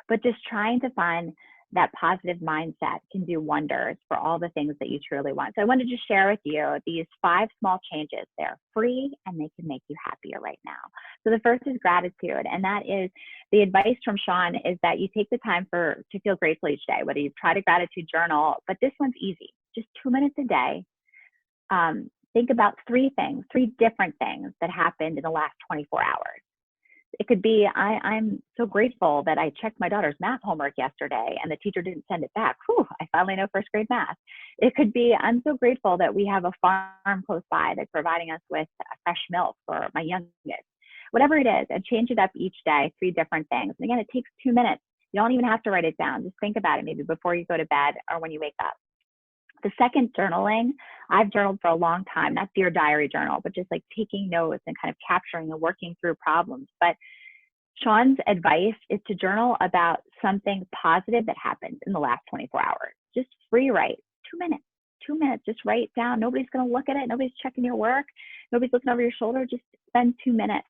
but just trying to find that positive mindset can do wonders for all the things that you truly want. So I wanted to share with you these 5 small changes. They're free and they can make you happier right now. So the first is gratitude. And that is the advice from Joan is that you take the time to feel grateful each day, whether you've tried a gratitude journal, but this one's easy, just 2 minutes a day. Think about 3 different things that happened in the last 24 hours. It could be, I'm so grateful that I checked my daughter's math homework yesterday and the teacher didn't send it back. Whew, I finally know first grade math. It could be, I'm so grateful that we have a farm close by that's providing us with fresh milk for my youngest. Whatever it is, and change it up each day, 3 different things. And again, it takes 2 minutes. You don't even have to write it down. Just think about it maybe before you go to bed or when you wake up. The second, journaling. I've journaled for a long time, not Dear Diary journal, but just like taking notes and kind of capturing and working through problems. But Joan's advice is to journal about something positive that happened in the last 24 hours. Just free write, 2 minutes, 2 minutes, just write down. Nobody's going to look at it. Nobody's checking your work. Nobody's looking over your shoulder. Just spend 2 minutes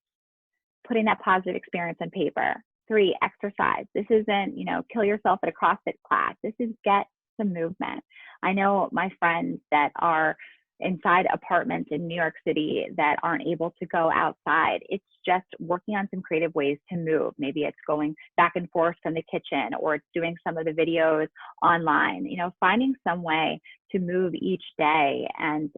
putting that positive experience on paper. 3, exercise. This isn't, kill yourself at a CrossFit class. This is get some movement. I know my friends that are inside apartments in New York City that aren't able to go outside. It's just working on some creative ways to move. Maybe it's going back and forth from the kitchen, or it's doing some of the videos online, finding some way to move each day and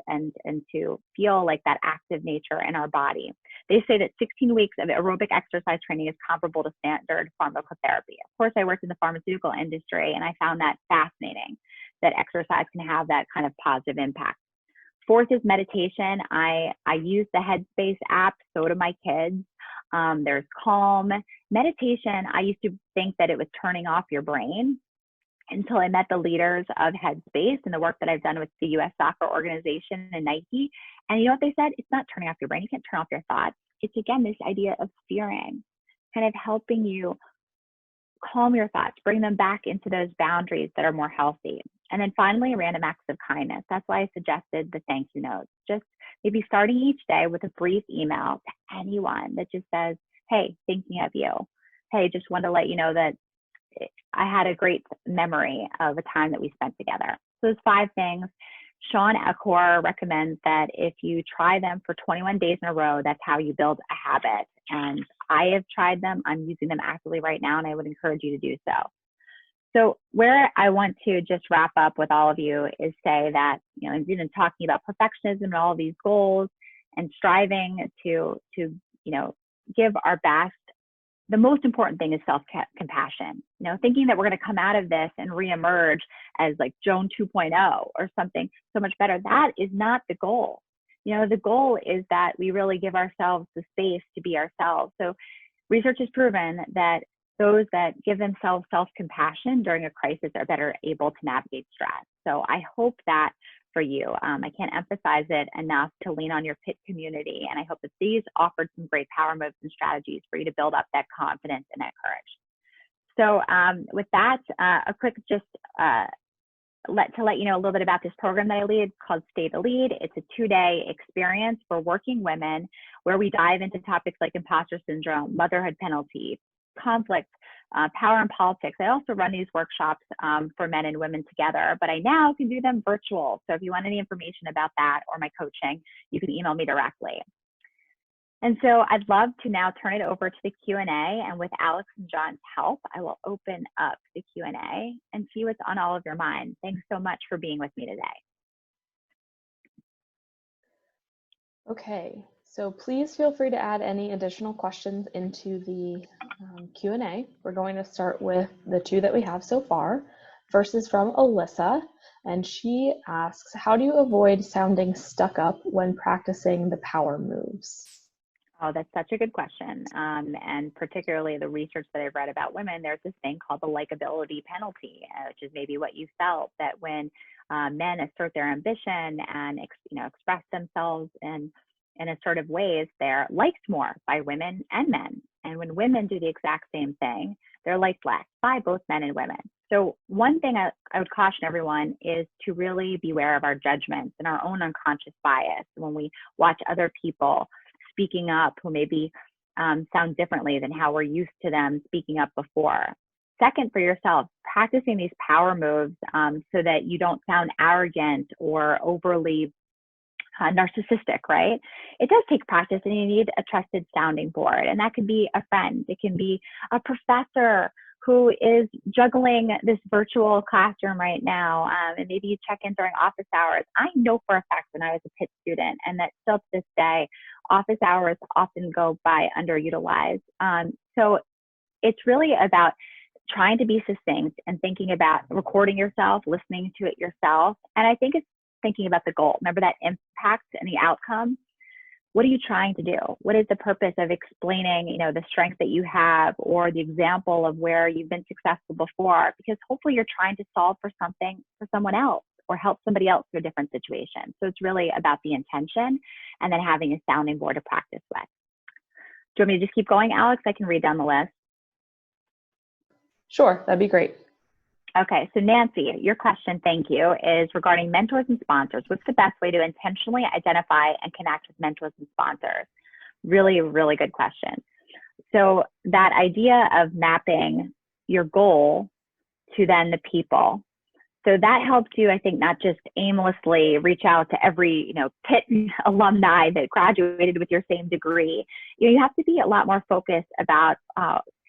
to feel like that active nature in our body. They say that 16 weeks of aerobic exercise training is comparable to standard pharmacotherapy. Of course, I worked in the pharmaceutical industry and I found that fascinating, that exercise can have that kind of positive impact. 4th is meditation. I use the Headspace app, so do my kids. There's Calm. Meditation, I used to think that it was turning off your brain until I met the leaders of Headspace and the work that I've done with the US Soccer Organization and Nike. And you know what they said? It's not turning off your brain. You can't turn off your thoughts. It's, again, this idea of steering, kind of helping you calm your thoughts, bring them back into those boundaries that are more healthy. And then finally, random acts of kindness. That's why I suggested the thank you notes. Just maybe starting each day with a brief email to anyone that just says, hey, thinking of you. Hey, just wanted to let you know that I had a great memory of a time that we spent together. So those 5 things. Joan Kuhl recommends that if you try them for 21 days in a row, that's how you build a habit. And I have tried them. I'm using them actively right now, and I would encourage you to do so. So where I want to just wrap up with all of you is say that, I've been talking about perfectionism and all of these goals and striving to give our best. The most important thing is self-compassion, thinking that we're going to come out of this and reemerge as like Joan 2.0 or something so much better. That is not the goal. The goal is that we really give ourselves the space to be ourselves. So research has proven that those that give themselves self-compassion during a crisis are better able to navigate stress. So I hope that for you. I can't emphasize it enough to lean on your PIT community. And I hope that these offered some great power moves and strategies for you to build up that confidence and that courage. So with that, a quick just to let you know a little bit about this program that I lead called Stay the Lead. It's a 2-day experience for working women where we dive into topics like imposter syndrome, motherhood penalty, conflict, power and politics. I also run these workshops for men and women together, but I now can do them virtual. So if you want any information about that or my coaching, you can email me directly. And so I'd love to now turn it over to the Q&A, and with Alex and John's help, I will open up the Q&A and see what's on all of your minds. Thanks so much for being with me today. Okay, so please feel free to add any additional questions into the Q&A. We're going to start with the 2 that we have so far. First is from Alyssa, and she asks, how do you avoid sounding stuck up when practicing the power moves? Oh, that's such a good question. And particularly the research that I've read about women, there's this thing called the likability penalty, which is maybe what you felt, that when men assert their ambition and express themselves in assertive ways, they're liked more by women and men. And when women do the exact same thing, they're liked less by both men and women. So one thing I would caution everyone is to really beware of our judgments and our own unconscious bias when we watch other people speaking up who maybe sound differently than how we're used to them speaking up before. Second, for yourself, practicing these power moves so that you don't sound arrogant or overly narcissistic, right? It does take practice, and you need a trusted sounding board. And that could be a friend. It can be a professor who is juggling this virtual classroom right now. And maybe you check in during office hours. I know for a fact when I was a PIT student, and that still to this day, office hours often go by underutilized. So it's really about trying to be succinct and thinking about recording yourself, listening to it yourself. And I think it's thinking about the goal. Remember that impact and the outcome. What are you trying to do? What is the purpose of explaining, the strength that you have or the example of where you've been successful before? Because hopefully you're trying to solve for something for someone else or help somebody else through a different situation. So it's really about the intention and then having a sounding board to practice with. Do you want me to just keep going, Alex? I can read down the list. Sure, that'd be great. Okay, so Nancy, your question, thank you, is regarding mentors and sponsors. What's the best way to intentionally identify and connect with mentors and sponsors? Really, really good question. So that idea of mapping your goal to then the people. So that helps you, I think, not just aimlessly reach out to every, PIT alumni that graduated with your same degree. You have to be a lot more focused about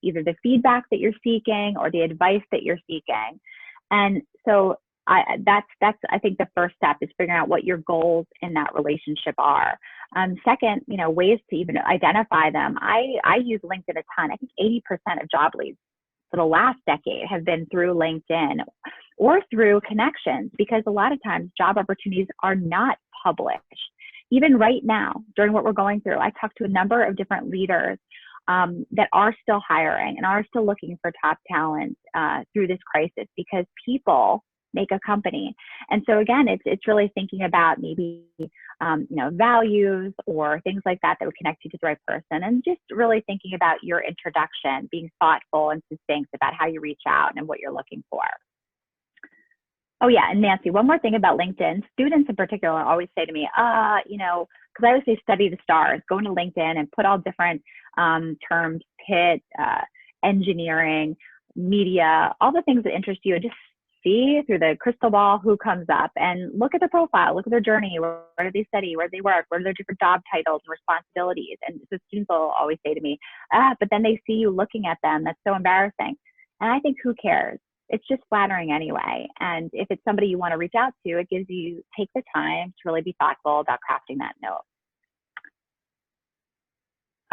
either the feedback that you're seeking or the advice that you're seeking. And so that's I think the first step is figuring out what your goals in that relationship are. Second, ways to even identify them. I use LinkedIn a ton. I think 80% of job leads for the last decade have been through LinkedIn or through connections, because a lot of times job opportunities are not published. Even right now, during what we're going through, I talked to a number of different leaders that are still hiring and are still looking for top talent through this crisis, because people make a company. And so again, it's really thinking about maybe values or things like that would connect you to the right person, and just really thinking about your introduction, being thoughtful and succinct about how you reach out and what you're looking for. Oh yeah, and Nancy, one more thing about LinkedIn. Students in particular always say to me, because I always say study the stars, go into LinkedIn and put all different terms, PIT, engineering, media, all the things that interest you, and just see through the crystal ball who comes up and look at their profile, look at their journey, where do they study, where do they work, what are their different job titles and responsibilities. And so students will always say to me, but then they see you looking at them. That's so embarrassing. And I think, who cares? It's just flattering anyway. And if it's somebody you want to reach out to, it gives you, take the time to really be thoughtful about crafting that note.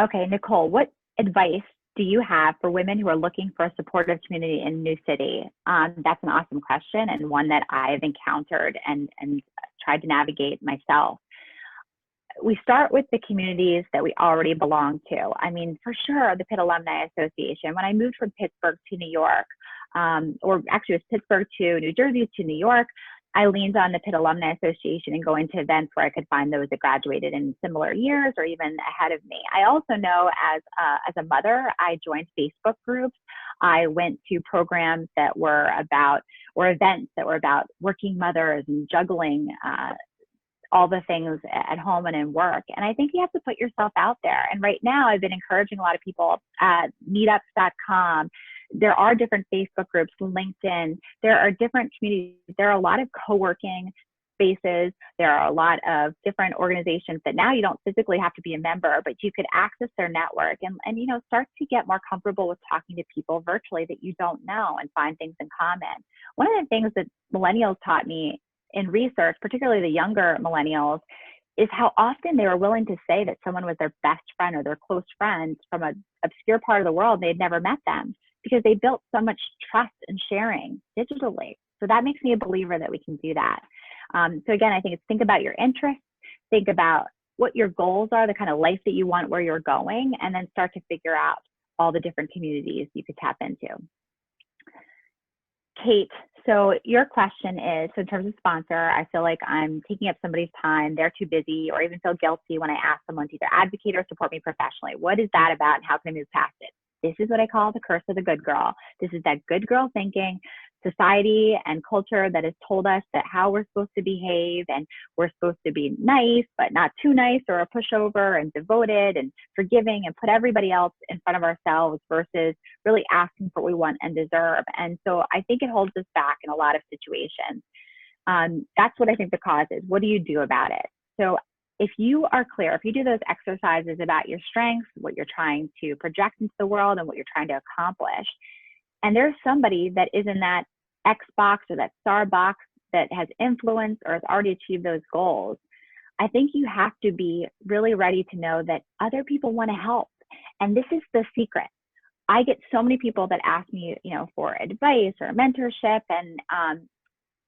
Okay, Nicole, what advice do you have for women who are looking for a supportive community in a new city? That's an awesome question, and one that I've encountered and tried to navigate myself. we start with the communities that we already belong to. I mean, for sure, the Pitt Alumni Association. When I moved from Pittsburgh to New York, or actually it was Pittsburgh to New Jersey to New York, I leaned on the Pitt Alumni Association and going to events where I could find those that graduated in similar years or even ahead of me. I also know as a mother, I joined Facebook groups. I went to programs that were about, or events that were about working mothers and juggling all the things at home and in work. And I think you have to put yourself out there. And right now I've been encouraging a lot of people at meetups.com. There are different Facebook groups, LinkedIn. There are different communities. There are a lot of co-working spaces. There are a lot of different organizations that now you don't physically have to be a member, but you could access their network and you know, start to get more comfortable with talking to people virtually that you don't know and find things in common. One of the things that millennials taught me in research, particularly the younger millennials, is how often they were willing to say that someone was their best friend or their close friend from an obscure part of the world. They'd never met them because they built so much trust and sharing digitally. So that makes me a believer that we can do that. So again, I think it's think about your interests, think about what your goals are, the kind of life that you want, where you're going, and then start to figure out all the different communities you could tap into. Kate, so your question is, so in terms of sponsor, I feel like I'm taking up somebody's time, they're too busy, or even feel guilty when I ask someone to either advocate or support me professionally. What is that about and how can I move past it? This is what I call the curse of the good girl. This is that good girl thinking, society and culture that has told us that how we're supposed to behave, and we're supposed to be nice, but not too nice, or a pushover, and devoted and forgiving, and put everybody else in front of ourselves versus really asking for what we want and deserve. And so I think it holds us back in a lot of situations. That's what I think the cause is. What do you do about it? So if you are clear, if you do those exercises about your strengths, what you're trying to project into the world and what you're trying to accomplish, and there's somebody that is in that X box or that star box that has influence or has already achieved those goals, I think you have to be really ready to know that other people want to help. And this is the secret. I get so many people that ask me, you know, for advice or mentorship. And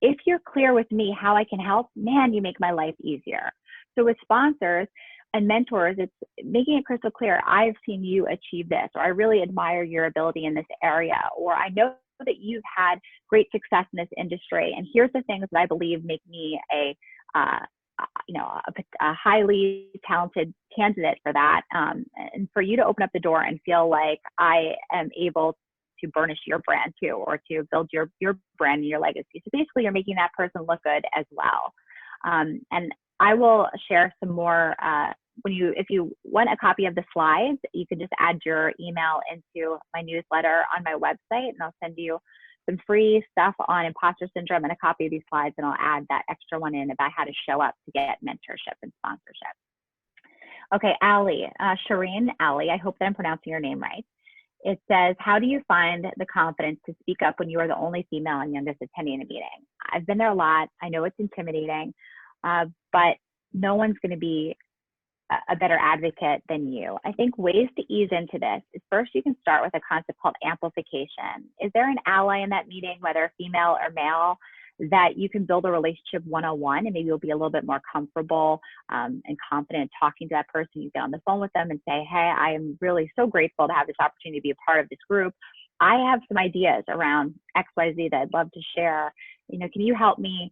if you're clear with me how I can help, man, you make my life easier. So with sponsors and mentors, it's making it crystal clear, I've seen you achieve this, or I really admire your ability in this area, or I know that you've had great success in this industry, and here's the things that I believe make me a highly talented candidate for that, and for you to open up the door and feel like I am able to burnish your brand too, or to build your brand and your legacy. So basically you're making that person look good as well. And I will share some more, if you want a copy of the slides, you can just add your email into my newsletter on my website, and I'll send you some free stuff on imposter syndrome and a copy of these slides, and I'll add that extra one in about how to show up to get mentorship and sponsorship. Okay, Allie, Shireen Allie, I hope that I'm pronouncing your name right. It says, how do you find the confidence to speak up when you are the only female and youngest attending a meeting? I've been there a lot. I know it's intimidating, but no one's going to be a better advocate than you. I think ways to ease into this is, first, you can start with a concept called amplification. Is there an ally in that meeting, whether female or male, that you can build a relationship one-on-one, and maybe you'll be a little bit more comfortable and confident talking to that person? You get on the phone with them and say, hey, I am really so grateful to have this opportunity to be a part of this group. I have some ideas around XYZ that I'd love to share. You know, can you help me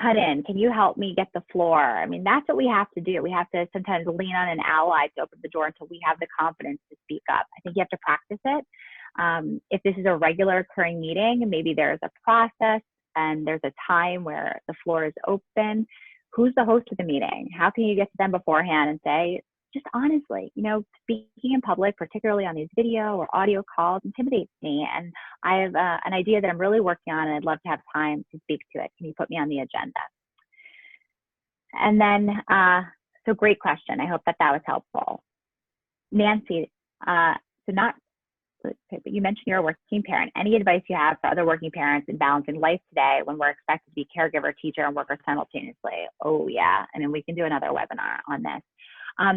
cut in? Can you help me get the floor? I mean, that's what we have to do. We have to sometimes lean on an ally to open the door until we have the confidence to speak up. I think you have to practice it. If this is a regular occurring meeting, maybe there's a process and there's a time where the floor is open. Who's the host of the meeting? How can you get to them beforehand and say, just honestly, you know, speaking in public, particularly on these video or audio calls, intimidates me. And I have an idea that I'm really working on, and I'd love to have time to speak to it. Can you put me on the agenda? And then, so great question. I hope that was helpful. Nancy, but you mentioned you're a working parent. Any advice you have for other working parents in balancing life today when we're expected to be caregiver, teacher, and worker simultaneously? Oh yeah, I mean, we can do another webinar on this.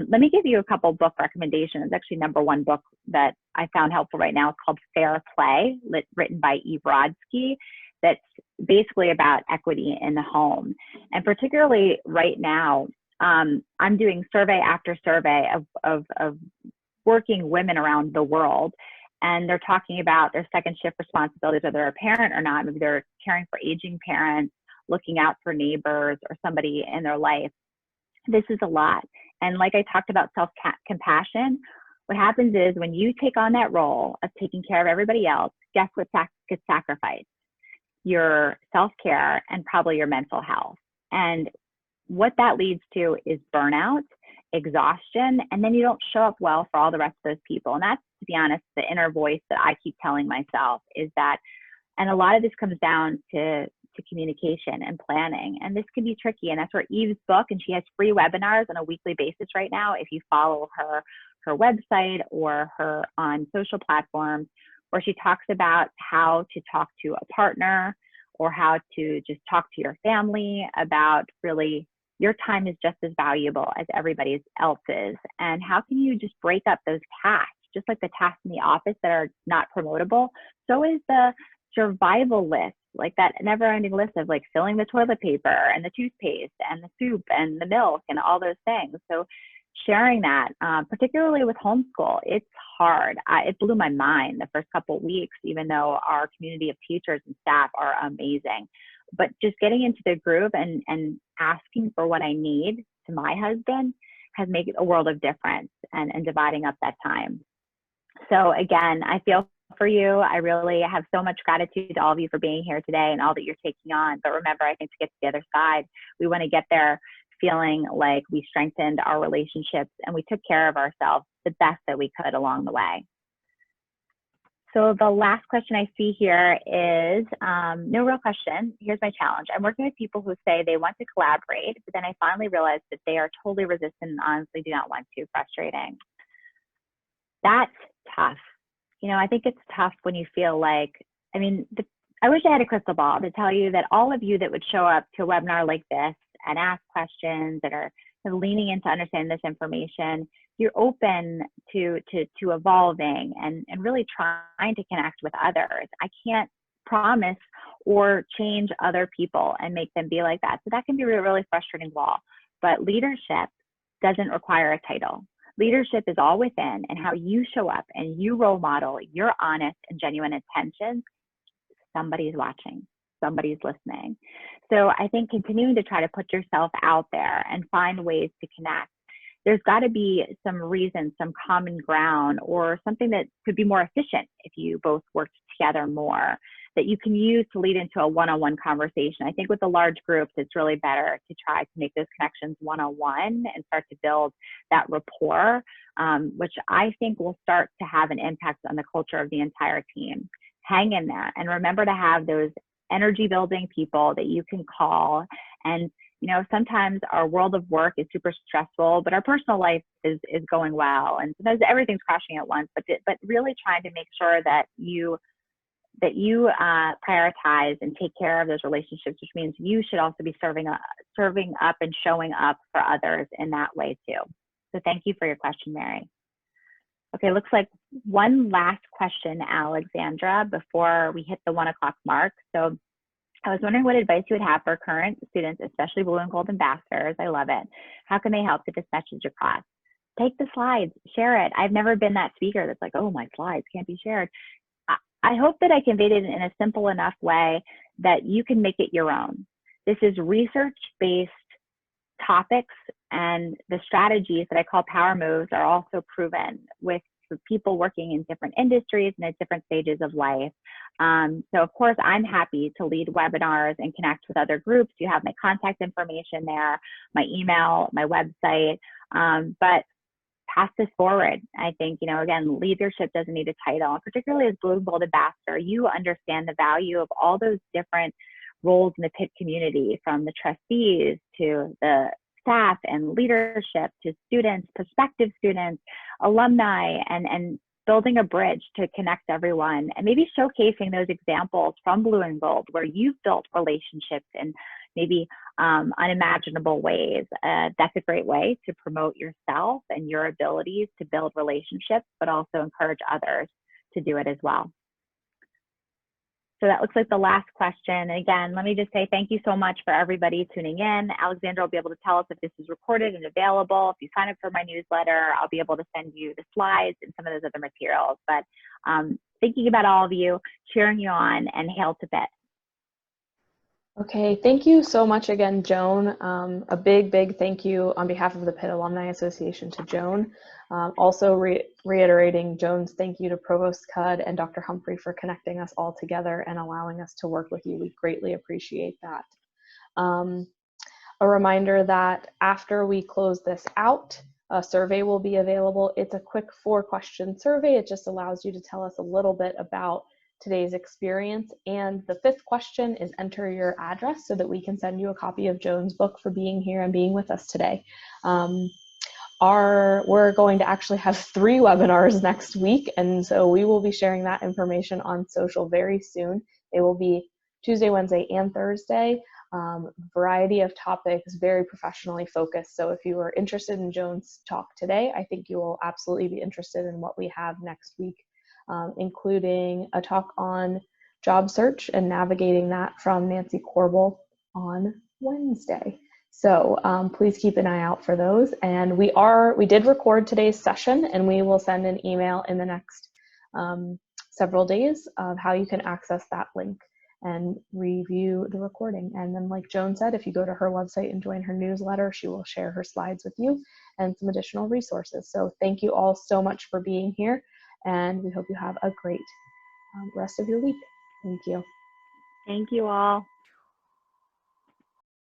Let me give you a couple book recommendations. Actually, #1 book that I found helpful right now is called Fair Play, written by E. Brodsky. That's basically about equity in the home. And particularly right now, I'm doing survey after survey of working women around the world, and they're talking about their second shift responsibilities, whether they're a parent or not. Maybe they're caring for aging parents, looking out for neighbors or somebody in their life. This is a lot. And like I talked about self-compassion, what happens is when you take on that role of taking care of everybody else, guess what gets sacrificed? Your self-care and probably your mental health. And what that leads to is burnout, exhaustion, and then you don't show up well for all the rest of those people. And that's, to be honest, the inner voice that I keep telling myself is that, and a lot of this comes down to communication and planning. And this can be tricky. And that's where Eve's book, and she has free webinars on a weekly basis right now. If you follow her website or her on social platforms, where she talks about how to talk to a partner or how to just talk to your family about really your time is just as valuable as everybody else's. And how can you just break up those tasks, just like the tasks in the office that are not promotable? So is the survival list, like that never ending list of like filling the toilet paper and the toothpaste and the soup and the milk and all those things. So sharing that, particularly with homeschool, it's hard. It blew my mind the first couple of weeks, even though our community of teachers and staff are amazing. But just getting into the groove and asking for what I need to my husband has made a world of difference, and dividing up that time. So again, I feel for you. I really have so much gratitude to all of you for being here today and all that you're taking on. But remember, I think to get to the other side, we want to get there feeling like we strengthened our relationships and we took care of ourselves the best that we could along the way. So the last question I see here is, no real question. Here's my challenge. I'm working with people who say they want to collaborate, but then I finally realized that they are totally resistant and honestly do not want to. Frustrating. That's tough. You know, I think it's tough when you feel like, I mean, I wish I had a crystal ball to tell you that all of you that would show up to a webinar like this and ask questions that are leaning into understanding this information, you're open to evolving and really trying to connect with others. I can't promise or change other people and make them be like that. So that can be a really frustrating wall. But leadership doesn't require a title. Leadership is all within, and how you show up and you role model your honest and genuine intentions. Somebody's watching, somebody's listening. So I think continuing to try to put yourself out there and find ways to connect. There's got to be some reason, some common ground, or something that could be more efficient if you both worked together more, that you can use to lead into a one-on-one conversation. I think with the large groups, it's really better to try to make those connections one-on-one and start to build that rapport, which I think will start to have an impact on the culture of the entire team. Hang in there and remember to have those energy building people that you can call. And you know, sometimes our world of work is super stressful, but our personal life is going well. And sometimes everything's crashing at once, but really trying to make sure that you prioritize and take care of those relationships, which means you should also be serving up and showing up for others in that way too. So thank you for your question, Mary. Okay, looks like one last question, Alexandra, before we hit the 1 o'clock mark. So I was wondering what advice you would have for current students, especially blue and gold ambassadors. I love it. How can they help get this message across? Take the slides, share it. I've never been that speaker that's like, oh, my slides can't be shared. I hope that I conveyed it in a simple enough way that you can make it your own. This is research-based topics, and the strategies that I call power moves are also proven with people working in different industries and at different stages of life. So of course, I'm happy to lead webinars and connect with other groups. You have my contact information there, my email, my website, but pass this forward. I think, you know, again, leadership doesn't need a title, particularly as Blue and Gold Ambassador. You understand the value of all those different roles in the PIT community, from the trustees to the staff and leadership to students, prospective students, alumni, and building a bridge to connect everyone, and maybe showcasing those examples from Blue and Gold where you've built relationships in maybe unimaginable ways. That's a great way to promote yourself and your abilities to build relationships, but also encourage others to do it as well. So that looks like the last question. Again, let me just say thank you so much for everybody tuning in. Alexandra will be able to tell us if this is recorded and available. If you sign up for my newsletter, I'll be able to send you the slides and some of those other materials. But thinking about all of you, cheering you on, and hail to Pitt. Okay, thank you so much again, Joan. A big thank you on behalf of the Pitt Alumni Association to Joan. Also reiterating Joan's thank you to Provost Cudd and Dr. Humphrey for connecting us all together and allowing us to work with you. We greatly appreciate that. A reminder that after we close this out, a survey will be available. It's a quick 4-question survey. It just allows you to tell us a little bit about today's experience. And the 5th question is enter your address so that we can send you a copy of Joan's book for being here and being with us today. We're going to actually have 3 webinars next week, and so we will be sharing that information on social very soon. They will be Tuesday, Wednesday, and Thursday. Variety of topics, very professionally focused. So if you are interested in Joan's talk today, I think you will absolutely be interested in what we have next week, including a talk on job search and navigating that from Nancy Corbel on Wednesday. So please keep an eye out for those. And we did record today's session, and we will send an email in the next several days of how you can access that link and review the recording. And then, like Joan said, if you go to her website and join her newsletter, she will share her slides with you and some additional resources. So thank you all so much for being here, and we hope you have a great rest of your week. Thank you. Thank you all.